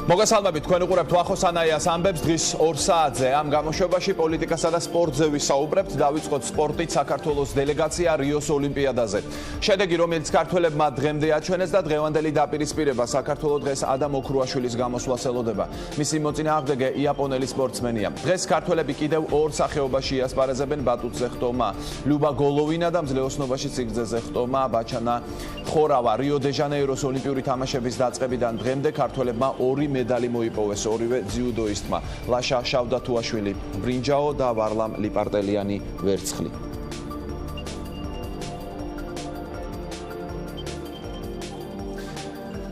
მოგესალმებით, თქვენ უყურებთ ვახოსანაიას ამბებს დღის 2 საათზე. ამ გამოშვებაში პოლიტიკასა და სპორტზე ვისაუბრებთ. დავიწყოთ სპორტით საქართველოს დელეგაცია რიოს ოლიმპიადაზე. შედეგი, რომელიც ქართველებმა დღემდე აჩვენეს და დღევანდელი დაპირისპირება საქართველოს დღეს ადამ ოქრუაშვილის გამოსვლას ელოდება. მისი მოწინააღმდეგე იაპონელი სპორტსმენია. დღეს ქართველები კიდევ ორ სახეობაში იასპარეზებენ ბატუტზე ხტომა ლიუბა გოლოვინა და მძლეოსნობაში სიგრძეზე ხტომა ბაჩანა ხორავა. რიო დე ჟანეიროს ოლიმპიური თამაშების დაწყებიდან დღემდე ქართველებმა ორი медали მოიპოვეს ორივე ძიუდოისტმა ლაშა შავდათუაშვილი ბრინჯაო და ვარლამ ლიპარტელიანი ვერცხლი.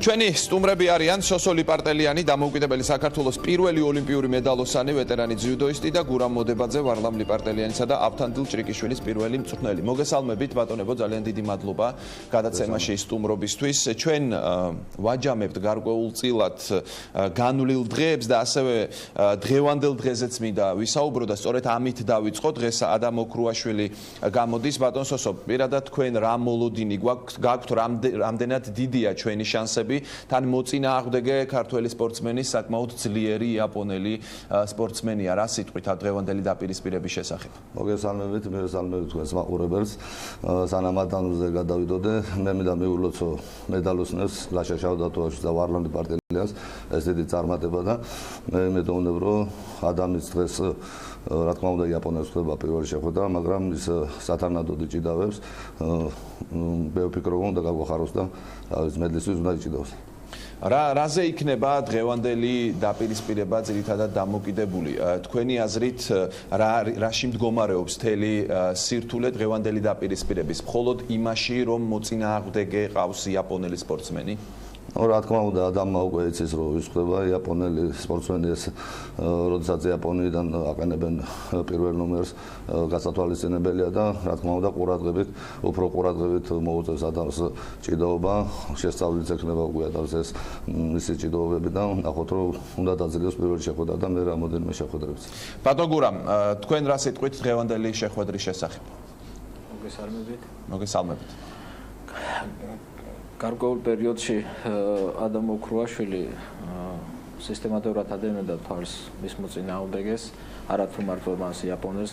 ჩვენი სტუმრები არიან სოსო ლიპარტელიანი დამოუკიდებელი საქართველოს პირველი ოლიმპიური მედალოსანი ვეტერანი ძიუდოისტი და გურამ მოდებაძე ვარლამ ლიპარტელიანისა და ავთანდილ ჭრიკიშვილის პირველი მწვრთნელი. მოგესალმებით ბატონებო, ძალიან დიდი მადლობა გადაცემაში სტუმრობისთვის. ჩვენ ვაჯამებთ გარკვეულწილად განვლილ დღეებს და ასევე დღევანდელ დღეზეც მინდა ვისაუბრო და სწორედ ამით დავიწყოთ. დღეს ადამ ოქრუაშვილი გამოდის. ბატონ სოსო, პირადად თქვენ რა მოლოდინი გაქვთ, რამდენად დიდია ჩვენი შანსები თან მოწინააღმდეგე ქართველი სპორტსმენის საკმაოდ ძლიერი იაპონელი სპორტსმენია. რა სიტყვით დღევანდელი დაპირისპირების შესახებ? მოგესალმებით, მოგესალმებით თქვენს მაყურებელს. სანამ ადამზე გადავიდოდე, მე მინდა მივულოცო მედალოსნებს ლაშა შავდათუაშვილს და ვარლამ ლიპარტელიანს ეს დიდი წარმატება და მე მედოვნებ რომ ადამის დღეს რა თქმა უნდა იაპონელს ხდება პირველი შეხვედრა, მაგრამ ის სათანადოდ იჭიდავებს. მე ვფიქრობ რომ უნდა გაგვახაროს და ის მედლისთვის უნდა იჭიდოს. რაზე იქნება დღევანდელი დაპირისპირება ძირითადად დამოკიდებული? თქვენი აზრით რაში მდგომარეობს მთელი სირთულე დღევანდელი დაპირისპირების? მხოლოდ იმაში რომ მოწინააღმდეგე ყავს იაპონელი სპორტსმენი? რა თქმა უნდა ადამმა უკვე იცის რომ ის ხდება იაპონელი სპორტსმენი ეს როდესაც იაპონიიდან აყენებენ პირველ ნომერს გასათვალისწინებელია და რა თქმა უნდა უფრო ყურადღებით მოუწევს ადამიანს ჭიდაობა შესწავლით ექნება უკვე ადამიანს ეს მისი ჭიდაობები და ნახოთ რომ უნდა დაძლიოს პირველი შეხვედრა და მე რამოდენიმე შეხვედრებიც. ბატონ გურამ, თქვენ რა სიტყვით დღევანდელი შეხვედრის შესახებ? მოგესალმებით. გარკვეულ პერიოდში ადამ ოქრუაშვილი სისტემატურად ადევნებდა თვალს მის მოწინააღმდეგეს, არათუ მარტო მას იაპონელს,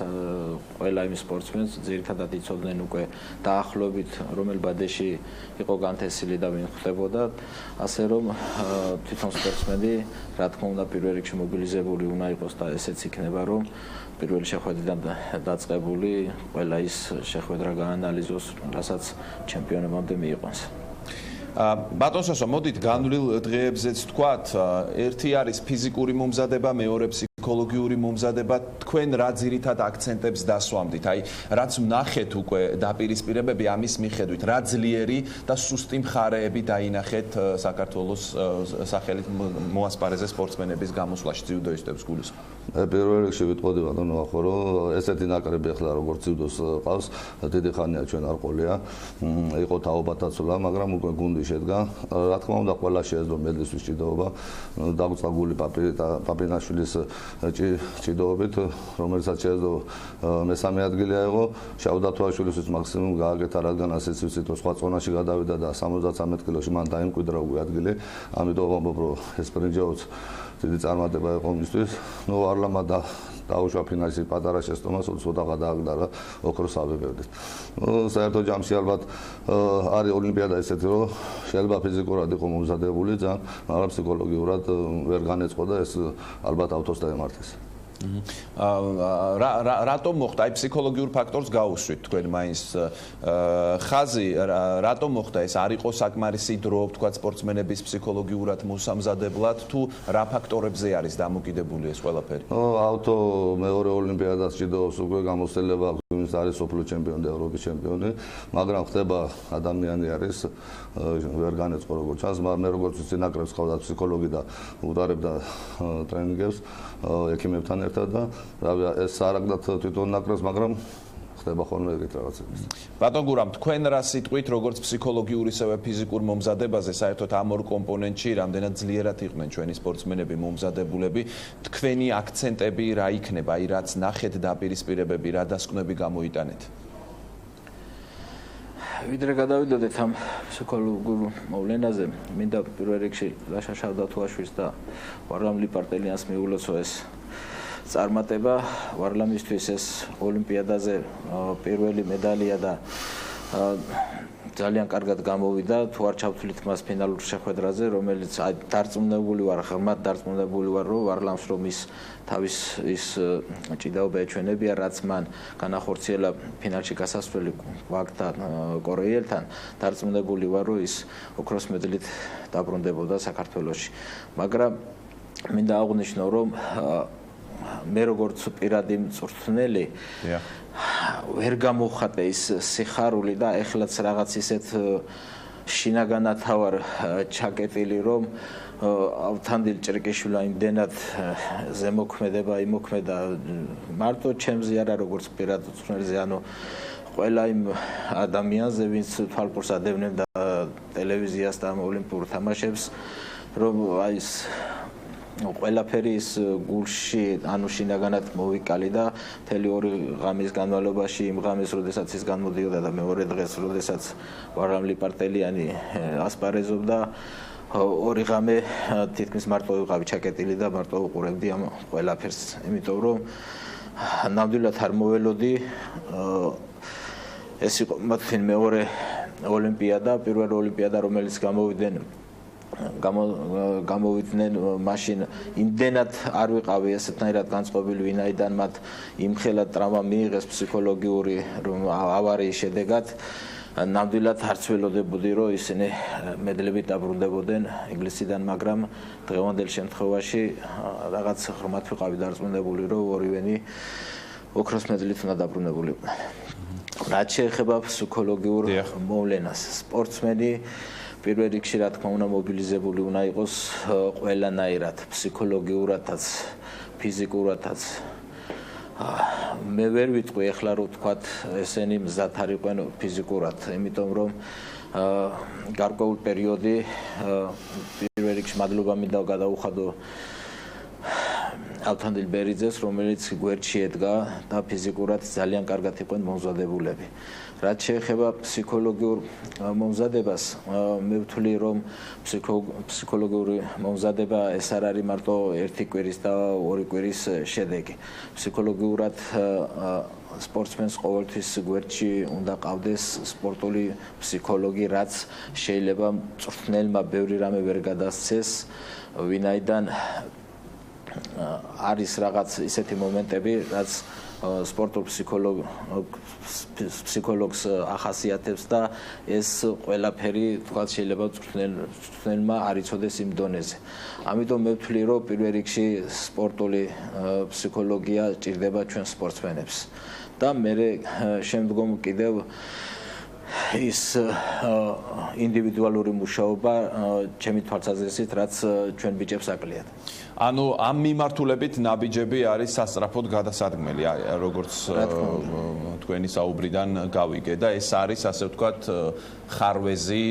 ყველა იმ სპორტსმენს ძირითადად იცოდნენ უკვე დაახლოებით რომელ ბადეში იყო განთესილი და ვინ ხდებოდა, ასე რომ თვითონ სპორტსმენი რა თქმა უნდა პირველ რიგში მობილიზებული უნდა იყოს და ესეც იქნება რომ პირველი შეხვედრიდან დაწყებული ყველა ის შეხვედრა გაანალიზოს, რასაც ჩემპიონებამდე მიიყვანს. ბატონ სოსო, მოდით განვლილ დღეებზეც თქვათ, ერთი არის ფიზიკური მომზადება, მეორე ფსიქოლოგიური მომზადება. თქვენ რა ძირითად აქცენტებს დასვამდით? აი, რაც ვნახეთ უკვე დაპირისპირებები ამის მიხედვით, რა ძლიერი და სუსტი მხარეები დაინახეთ საქართველოს სახელით მოასპარეზე სპორტსმენების გამოსვლაში ძიუდოისტებს გულისხმობ? პირველ რიგში ვიტყოდი ბატონო ახო რომ ესეთი ნაკრები ახლა როგორც ძიუდოს ყავს, დიდი ხანია ჩვენ არ ყოლია. იყო თაობათაცვლა, მაგრამ უკვე გუნდი შედგა. რა თქმა უნდა ყველა შეეძლო მედლისთვის ჭიდაობა. დაგვწყდა გული პაპინაშვილის ჭიდაობით, რომელსაც შეეძლო მესამე ადგილი აიღო. შავდათუაშვილისთვის მაქსიმუმ გააკეთა, რადგან ასეც ვიცით რომ სხვა წონაში გადავიდა და 73 კილოში მან დაიმკვიდრა უკვე ადგილი. ამიტომ ვამბობ რომ ეს ბრინჯაოც დიდი წარმატება იყო მისთვის. ვარლამა დაუშვა ფინალში პატარა შეცდომას, ცოტა გადააგდა რა ოქროს ავებებდით. საერთო ჯამში ალბათ არის ოლიმპიადა ესეთი რომ შეიძლება ფიზიკურად იყო მომზადებული ძალიან, მაგრამ ფსიქოლოგიურად ვერ განეწყო და ეს ალბათ ავთოს დაემართეს. რატომ მოხდა? აი ფსიქოლოგიურ ფაქტორს გაუსვით თქვენ მაინც ხაზი, რატომ მოხდა ეს? არ იყო საკმარისი დრო თქვა სპორტსმენების ფსიქოლოგიურად მოსამზადებლად თუ რა ფაქტორებზე არის დამოკიდებული ეს ყველაფერი? ავთო მეორე ოლიმპიადას ჭიდაობს უკვე გამოცდილება, ვინც არის სოფლიო ჩემპიონი და ევროპის ჩემპიონი, მაგრამ ხდება ადამიანი არის ვერ განეწყო როგორც ჩანს, მე როგორც ვიცი ნაკრებს ყავდა ფსიქოლოგი და უტარებდა ტრენინგებს ექიმებთან ერთად და ეს არაგდათ თვითონ ნაკრებს, მაგრამ ხდება ხოლმე ეგეთ რაღაცები. ბატონ გურამ, თქვენ რა სიტყვით როგორც ფსიქოლოგიური ისევე ფიზიკურ მომზადებაზე, საერთოდ ამ ორ კომპონენტში რამდენად ძლიერად იყვნენ ჩვენი სპორტსმენები მომზადებულები, თქვენი აქცენტები რა იქნება, აი რაც ნახეთ დაპირისპირებები, რა დასკვნები გამოიტანეთ? ვიდრე გადავიდოდეთ ამ ფსიქოლოგიურ მოვლენაზე, მინდა პირველ რიგში ლაშა შავდათუაშვილს და ვარლამ ლიპარტელიანს მიულოცო ეს წარმატება. ვარლამისთვის ეს ოლიმპიადაზე პირველი მედალია და ძალიან კარგად გამოვიდა. თუ არ ჩავთვლით მას ფინალურ შეხვედრაზე, რომელიც დარწმუნებული ვარ, ღრმად დარწმუნებული ვარ, რომ ვარლამს რომ ის თავის ის ჭიდაობა ეჩვენებია, რაც მან განახორციელა ფინალში გასასვლელი ვაკთან კორეელთან, დარწმუნებული ვარ, რომ ის ოქროს მედლით დაბრუნდებოდა საქართველოში. მაგრამ მინდა აღვნიშნო, რომ მე როგორც პირადი მწვრთნელი ვერ გამოვხატე ის სიხარული და ეხლაც რაღაც ისეთ შინაგანად ვარ ჩაკეტილი, რომ ავთანდილ ჭრიკიშვილი იმდენად ზემოქმედება იმოქმედა მარტო ჩემზე არა როგორც პირად მწვრთნელზე, ანუ ყველა იმ ადამიანზე, ვინც თვალყურს ადევნებდა ტელევიზიას და ოლიმპიურ თამაშებს, რომ აი ეს ყველაფერი ის გულში ანუ შინაგანად მოვიკალი და მთელი 2 ღამის განმავლობაში იმ ღამეს, როდესაც ის განმოდიოდა და მეორე დღეს, როდესაც ვარლამ ლიპარტელიანი ასპარეზობდა, 2 ღამე თითქმის მარტო ვიყავი ჩაკეტილი და მარტო უყურებდი ამ ყველაფერს, იმიტომ რომ ნამდვილად არ მოველოდი ეს იყო მათთვის მეორე ოლიმპიადა, პირველი ოლიმპიადა, რომელიც გამოვიდნენ მაშინ იმდენად არ ვიყავი ესეთნაირად განწყობილი, ვინაიდან მათ იმხელად ტრავმა მიიღეს ფსიქოლოგიური ავარიის შედეგად, ნამდვილად არ ცველოდებოდი, რომ ისინი მედლებით დაბრუნდებოდნენ ინგლისიდან, მაგრამ დღევანდელ შემთხვევაში რაღაც ღრმად ვიყავი დარწმუნებული, რომ ორივენი ოქროს მედლით უნდა დაბრუნებულიყვნენ. რაც შეეხება ფსიქოლოგიურ მოვლენას, სპორტსმენი პირველ რიგში რა თქმა უნდა მობილიზებული უნდა იყოს ყველანაირად, ფსიქოლოგიურადაც, ფიზიკურადაც. მე ვერ ვიტყვი ახლა რომ თქვათ ესენი მზად არ იყვნენ ფიზიკურად, იმიტომ რომ გარკვეულ პერიოდი პირველ რიგში მადლობა მინდა გადაუხადო ავთანდილ ბერიძეს, რომელიც გვერდში ედგა და ფიზიკურად ძალიან კარგად იყვნენ მომზადებულები. რაც შეეხება ფსიქოლოგიურ მომზადებას, მე ვთვლი, რომ ფსიქოლოგიური მომზადება ეს არ არის მარტო 1 კვირის და 2 კვირის შედეგი. ფსიქოლოგიურად სპორტსმენს ყოველთვის გვერდში უნდა ყავდეს სპორტული ფსიქოლოგი, რაც შეიძლება მწვრთნელმა ბევრი რამე ვერ გადასცეს, ვინაიდან არის რაღაც ისეთი მომენტები, რაც სპორტულ ფსიქოლოგს ახასიათებს და ეს ყველაფერი თქვა შეიძლება მწვრთნელმა არ იცოდეს იმ დონეზე. ამიტომ მე ვთვლი, რომ პირველ რიგში სპორტული ფსიქოლოგია ჭირდება ჩვენ სპორტსმენებს და მე შემდგომ კიდევ ის ინდივიდუალური მუშაობა ჩემი თვალსაზრისით, რაც ჩვენ ბიჭებს აკლიათ. ანუ ამ მიმართულებით ნაბიჯები არის სასწრაფოდ გადასადგმელი, როგორც თქვენი საუბრიდან გავიგე და ეს არის ასე ვთქვათ ხარვეზი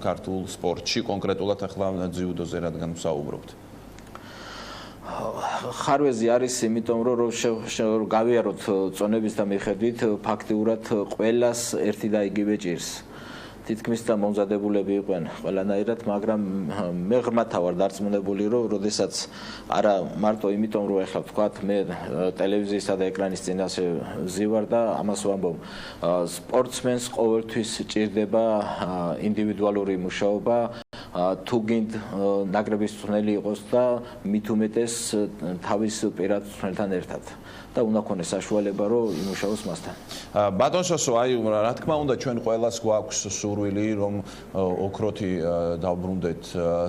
ქართულ სპორტში, კონკრეტულად ახლა ძიუდოზე რადგან ვსაუბრობთ. ხარვეზი არის იმიტომ რომ გავიაროთ წონების და მიხედვით ფაქტიურად ყველას ერთი და იგივე ჭირს. თითქმის და მომზადებულები იყვნენ ყველანაირად, მაგრამ მე ღრმად ვარ დარწმუნებული, რომ როდესაც არა მარტო იმიტომ რომ ახლა ვთქვათ მე ტელევიზიისა და ეკრანის წინაშე ვზივარ და ამას ვამბობ, სპორტსმენს ყოველთვის ჭირდება ინდივიდუალური მუშაობა, თუ გინდ ნაკრების მწვრთნელი იყოს და მით უმეტეს თავის პირად მწვრთნელთან ერთად. და უნდა ქონდეს საშუალება, რომ იმუშაოს მასთან. ბატონ შოსო, აი რა თქმა უნდა ჩვენ ყველას გვაქვს სურვილი, რომ ოქროთი დავბრუნდეთ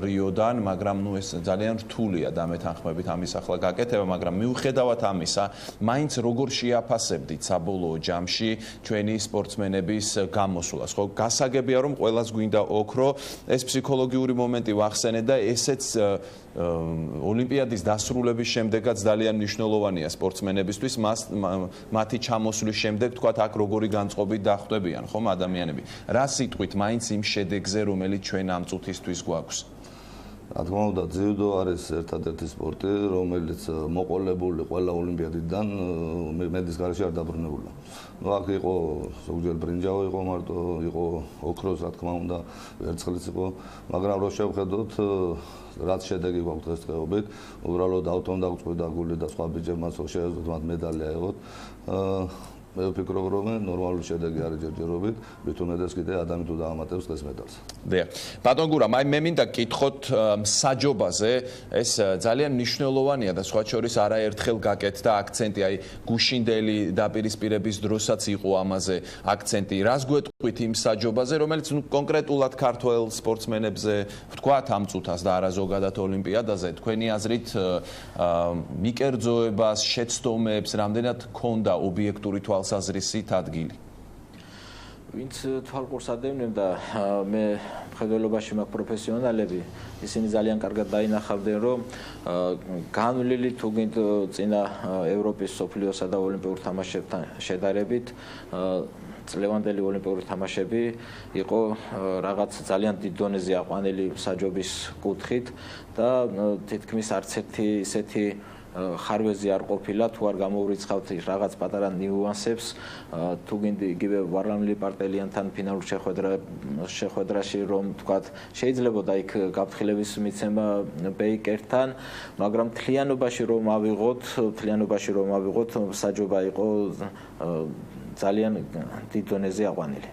რიოდან, მაგრამ ნუ ეს ძალიან რთულია დამეთანხმებით ამის ახლა გაკეთება, მაგრამ მიუხედავად ამისა, მაინც როგორ შეაფასებდით საბოლოო ჯამში ჩვენი სპორტსმენების გამოსვლას, ხო? გასაგებია რომ ყველას გვინდა ოქრო, ეს ფსიქოლოგიური მომენტი ვახსენე და ესეც ოლიმპიადის დასრულების შემდეგაც ძალიან მნიშვნელოვანია სპორტსმენებისთვის, მათი ჩამოსვლის შემდეგ თქვათ აქ როგორი განწყობით დახვდებიან ხომ ადამიანები. რა სიტყვით მაინც იმ შედეგზე, რომელიც ჩვენ ამ წუთისთვის გვაქვს? რა თქმა უნდა, ძიუდო არის ერთადერთი სპორტი, რომელიც მოყოლებული ყველა ოლიმპიადიდან მედის გარეშე არ დაბრუნებულა. ნუ აქ იყო ზოგჯერ ბრინჯაო იყო მარტო, იყო ოქროს, რა თქმა უნდა, ვერცხლიც იყო, მაგრამ რო შევხედოთ რაც შედეგი გვაქვს დღესდღეობით, უბრალოდ ავტომ დაგწყვიტა გული და სხვა ბიჭებმაც შეეძლოთ მათ медали აიღოთ. მე ვფიქრობ, რომ ნორმალური შედეგი არის ჯერჯერობით, მით უმეტეს კიდე ადამი თუ დაამატებს დღეს медалს. დიახ. ბატონ გურამ, აი მე მინდა გითხოთ საჯობაზე, ეს ძალიან მნიშვნელოვანია და სხვა შორის არაერთხელ გაკეთდა აქცენტი, აი გუშინდელი დაპირისპირების დროსაც იყო ამაზე აქცენტი. რას გვეტყვით იმ საჯობაზე, რომელიც კონკრეტულად ქართველ სპორტსმენებზე ვთქვათ ამ წუთას და არა ზოგადად ოლიმპიადაზე, თქვენი აზრით მიკერძოებას, შეცდომებს რამდენად ჰქონდა ობიექტური თვალსაზრისით ადგილი? ვინც თვალყურს ადევნებდა, მე მხედველობაში მაქვს პროფესიონალები, ისინი ძალიან კარგად დაინახავდნენ, რომ განვლილი თუ გინდ წინა ევროპის, სოფლიოსა და ოლიმპიურ თამაშებთან შედარებით წლევანდელი ოლიმპიური თამაშები იყო რაღაც ძალიან დიდ დონეზე აყვანილი საჯობის კუთხით და თითქმის არც ერთი ისეთი ხარვეზი არ ყოფილა, თუ არ გამოურიცხავთ რაღაც პატარა ნიუანსებს, თუ გინდა იგივე ვარლამლი პარტელიანთან ფინალურ შეხვედრაში, რომ თქვათ, შეიძლება და იქ გაფრთხილების მიცემა ბეიკერთან, მაგრამ მთლიანობაში რომ ავიღოთ, საჯობა იყო ძალიან დიდ დონეზე აყვანილი.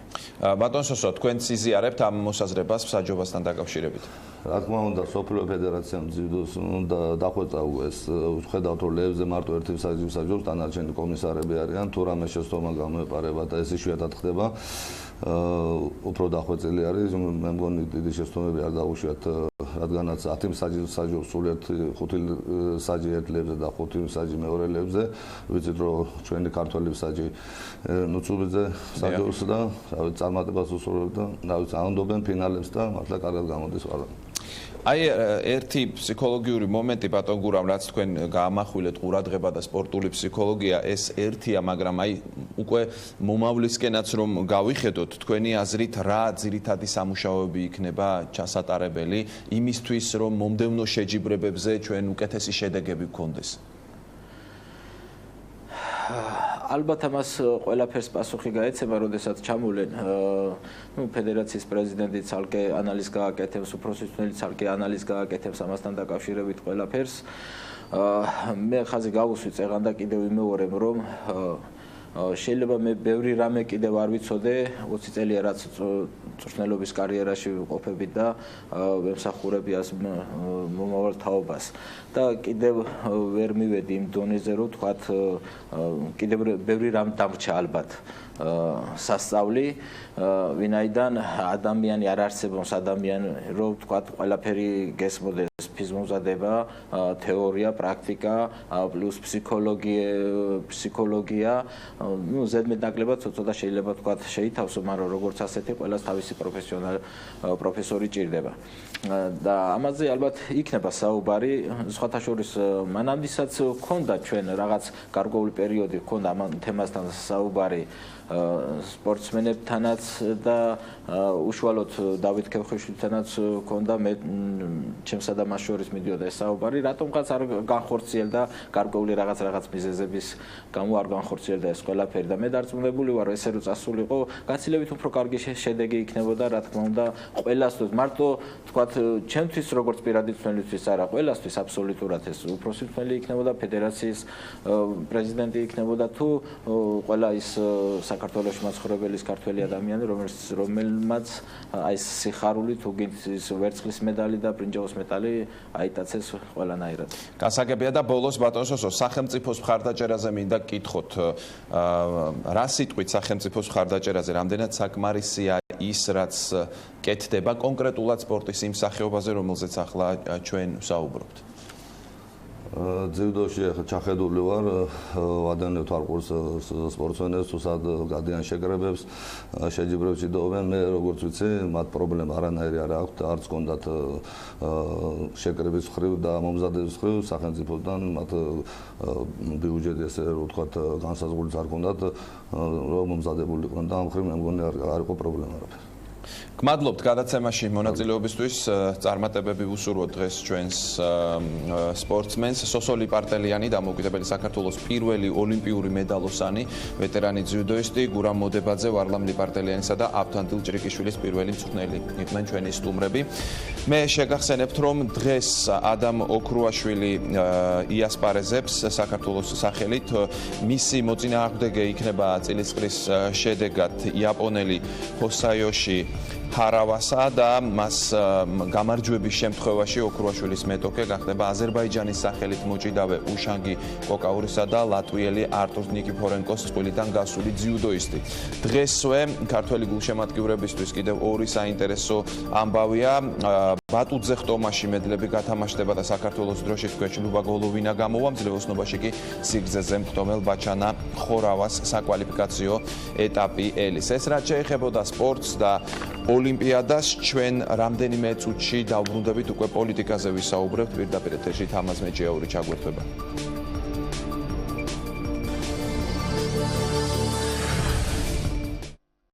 ბატონ სოსო, თქვენ იზიარებთ ამ მოსაზრებას საჯობასთან დაკავშირებით? რა თქმა უნდა, სოფლიო ფედერაციამ ძიუდოს უნდა დახვეწა ეს ვხედავთ, რომ ლევზე მარტო ერთი საჯობს, დანარჩენი კომისარები არიან, თუ რამე შეცდომა გამოეპარება და ეს იშვიათად ხდება, უფრო დახვეწილი არის, მე მგონი დიდი შეცდომები არ დაუშვიათ, რადგანაც 10 საჯობს სულიად 5 საჯი ერთ ლევზე და 5 საჯი მეორე ლევზე, ვიცით რომ ჩვენი ქართველი საჯი ნუცუბიძე საჯობს და წარმატებას უსურვებს და აუნდობენ ფინალებს და მართლა კარგად გამოდის ყველა. აი ერთი ფსიქოლოგიური მომენტი ბატონ გურამ, რაც თქვენ გაამახვილეთ ყურადღება და სპორტული ფსიქოლოგია, ეს ერთია, მაგრამ აი უკვე მომავლისკენაც რომ გავიხედოთ, თქვენი აზრით რა ძირითადი სამუშაოები იქნება ჩასატარებელი იმისთვის, რომ მომდევნო შეჯიბრებებზე ჩვენ უკეთესი შედეგები გქონდეს? ალბათ ამას ყველაფერს პასუხი გაეცემა, როდესაც ჩამოვლენ ფედერაციის პრეზიდენტი ცალკე ანალიზს გააკეთებს, უფროსის ცალკე ანალიზს გააკეთებს ამასთან დაკავშირებით ყველაფერს. მე ხაზი გავუსვი წეღან და კიდევ ვიმეორებ, რომ შეიძლება მე ბევრი რამე კიდევ არ ვიცოდე 20 წელია რაც წვრთნელობის კარიერაში ვყოფებით და ვემსახურები ას მომავალ თაობას და კიდევ ვერ მივედი იმ დონეზე, რომ თქვათ კიდევ ბევრი რამ დამრჩა ალბათ სასწავლი, ვინაიდან ადამიანი არ არსებობს, ადამიანი რომ თქვათ ყველაფერი გესმოდეს, ფიზმომზადება, თეორია, პრაქტიკა, პლუს ფსიქოლოგია, ну ზედმეტნაკლებად ცოტა შეიძლება თქვათ შეითავსო, მაგრამ როგორც ასეთი ყველას თავისი პროფესორი ჭირდება. და ამაზე ალბათ იქნება საუბარი, სხვათა შორის მანამდესაც ჰქონდა ჩვენ რაღაც გარკვეული პერიოდი ჰქონდა ამ თემასთან საუბარი სპორტსმენებთანაც და უშუალოდ დავით ქევხიშვილთანაც ჰქონდა მე ჩემსა და მას შორის მიდიოდა ეს საუბარი, რატომღაც არ განხორციელდა გარკვეული რაღაც მიზეზების გამო არ განხორციელდა ეს ყველაფერი და მე დარწმუნებული ვარ, ესე რომ წასულიყო, გაცილებით უფრო კარგი შედეგი იქნებოდა, რა თქმა უნდა, ყველასთვის, მარტო თქვათ ჩემთვის როგორც პირადი მცველისთვის არა, ყველასთვის აბსოლუტურად ეს უფროსი მცველი იქნებოდა, ფედერაციის პრეზიდენტი იქნებოდა თუ ყველა ის საქართველოს მაცხოვრებელი ქართველი ადამიანი, რომელმაც აი ეს სიხარული თუ გინდ ვერცხლის медали და ბრინჯაოს медали აიტაცეს ყველანაირად. გასაგებია და ბოლოს ბატონ სოსო, სახელმწიფოს მხარდაჭერაზე მინდა გკითხოთ, რა სიტყვით სახელმწიფოს მხარდაჭერაზე, რამდენად საკმარისია ის, რაც კეთდება კონკრეტულად სპორტის იმ სახეობაზე, რომელზეც ახლა ჩვენ ვსაუბრობთ? ძიუდოში ჩახედული ვარ, ვადევნებ თვალყურს სპორტსმენებს, თუსად გადიან შეკრებებს, შეჯიბრებში დოვენ, მე როგორც ვიცი, მათ პრობლემა არანაირი არ აქვთ, არც კონდათ შეკრების მხრივ და მომზადების მხრივ სახელმწიფოდან მათ ბიუჯეტი ესე რომ ვთქვათ განსაზღვრულიც არ კონდათ, რომ მომზადებულიყვნენ და ამ მხრივ მე მგონი არ იყო პრობლემა არაფერი. გმადლობთ გადაცემაში მონაწილეობისთვის. წარმატებები ვუსურვოთ დღეს ჩვენს სპორტსმენს. სოსო ლიპარტელიანი, დამოუკიდებელი საქართველოს პირველი ოლიმპიური მედალოსანი, ვეტერანი ძიუდოისტი, გურამ მოდებაძე, ვარლამ ლიპარტელიანისა და აფთანდილ ჭრიკიშვილის პირველი მწვრთნელი იყვნენ ჩვენი სტუმრები. მე შეგახსენებთ, რომ დღეს ადამ ოქრუაშვილი იასპარეზებს საქართველოს სახელით. მისი მოწინააღმდეგე იქნება წილისყრის შედეგად იაპონელი ჰოსაიოში ჰარავასა და მას გამარჯვების შემთხვევაში ოქრუაშვილის მეტოქე გახდება აზერბაიჯანის სახელით მოჭიდავე უშანგი კოკაურისა და ლატვიელი არტურ ნიკიფორენკოს წყვილიდან გასული ძიუდოისტი. დღესვე ქართველი გულშემატკივრებისთვის კიდევ ორი საინტერესო ამბავია. ბატუძე ხტომაში მედლები გათამაშდება და საქართველოს დროშის ქვეშ ლუბა გოლოვინა გამოვა. მძლეოსნობაში კი სიგრძეზე მხტომელ ბაჩანა ხორავას საკვალიფიკაციო ეტაპი ელის. ეს რაც შეეხებოდა სპორტს და ოლიმპიადას, ჩვენ რამდენიმე წუთში დავბრუნდებით უკვე პოლიტიკაზე ვისაუბრებთ. პირდაპირ ეთერში თამაზ მეჭიაური ჩაგვერთვება.